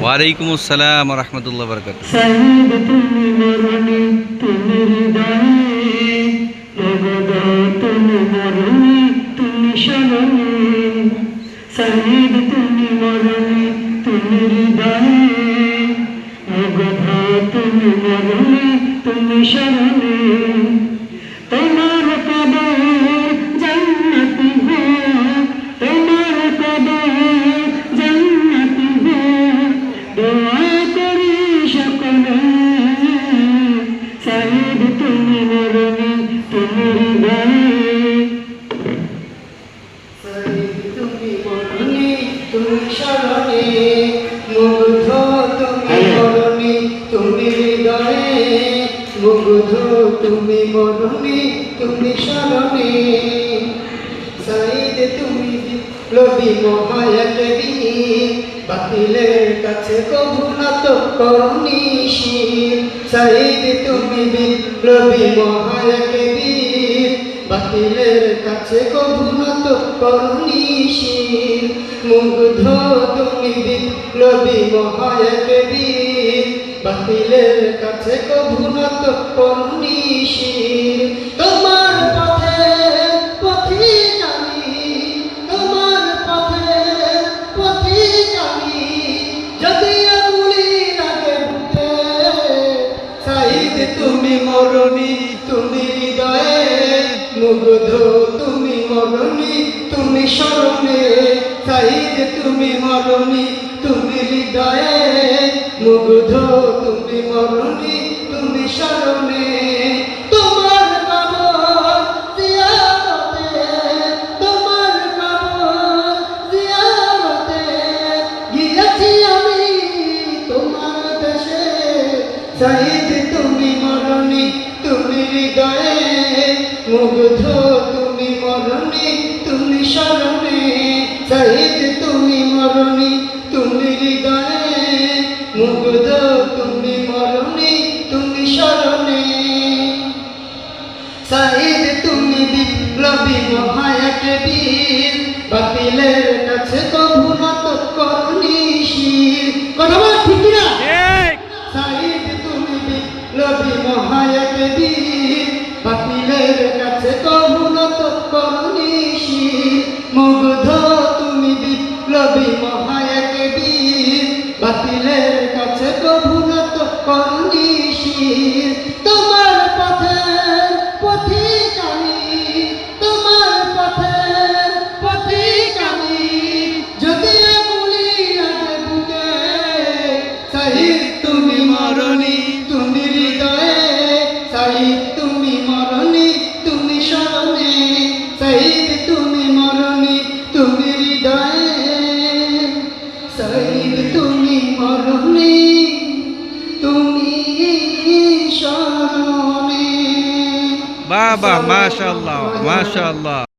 ওয়ালাইকুম আসসালাম ওয়া রাহমাতুল্লাহি ওয়া বারাকাতুহু। সাইদ তুমি মরণি তুমি হৃদয়ে, লগদা তুমি মরণি তুমি শরণে। সাইদ তুমি মরণি তুমি হৃদয়ে, লগদা তুমি মরণি তুমি শরণে। তোমার কদম জান্নাতি হোক, তোমার কদম জান্নাতি হোক, দোয়া করি সকলে। সাইদ তুমি মরণি তুমি হৃদয়ে, সাইদ তুমি মরণি তুমি শরণে। মুগ্ধ তুমি মরণি তুমি হৃদয়ে, মুগ্ধ তুমি মরণি তুমি শরণে। সাইদ তুমি বিপ্লবী মহায়াত বীর, বাতিলের কাছে কভু নত করনি শির। সাইদ তুমি বিপ্লবী মহায়াত বীর, বাতিলের কাছে কভু নত করনি শির। মুগ্ধ তুমি বিপ্লবী মহায়াত বীর, বাতিলের কাছে কভু নত করনি শির। তোমার পথে পথিক আমি, তোমার পথে পথিক আমি, যদি গুলি লাগে বুকে। সাইদ তুমি মরণি তুমি হৃদয়ে, মুগ্ধ তুমি মরণি তুমি শরণে। সাইদ তুমি মরণি তুমি হৃদয়ে, মুগ্ধ তুমি মরণি তুমি শরণে। তোমার কবর জিয়ারতে, তোমার কবর জিয়ারতে, গিয়েছি আমি তোমার দেশে। সাইদ তুমি মরণি তুমি হৃদয়ে, মুগ্ধ তুমি মরণি তুমি শরণে। সাইদ তুমি মরণি তুমি হৃদয়ে, মুগ্ধ তুমি মরণি তুমি শরণে। সাইদ তুমি বিপ্লবী মহায়াত বীর, বাতিলের কাছে কভু নত করনি শির। কথা বল ঠিক না? সাইদ তুমি বিপ্লবী মহায়াত বীর, বাতিলের কাছে কভু নত করনি শির। মুগ্ধ তুমি বিপ্লবী মহায়াত বীর, বাতিলের কাছে কভু নত করনি শির। তোমার পথের পথিক আমি, তোমার পথের পথিক আমি, যদি গুলি লাগে বুকে। সাইদ তুমি মরণি তুমি হৃদয়ে, সাইদ তুমি মরণি তুমি শরণে। সাইদ তুমি মরণি তুমি হৃদয়ে, সাইদ তুমি মরণি তুমি শরণে। বাহ বাহ, মাশাআল্লাহ মাশাআল্লাহ।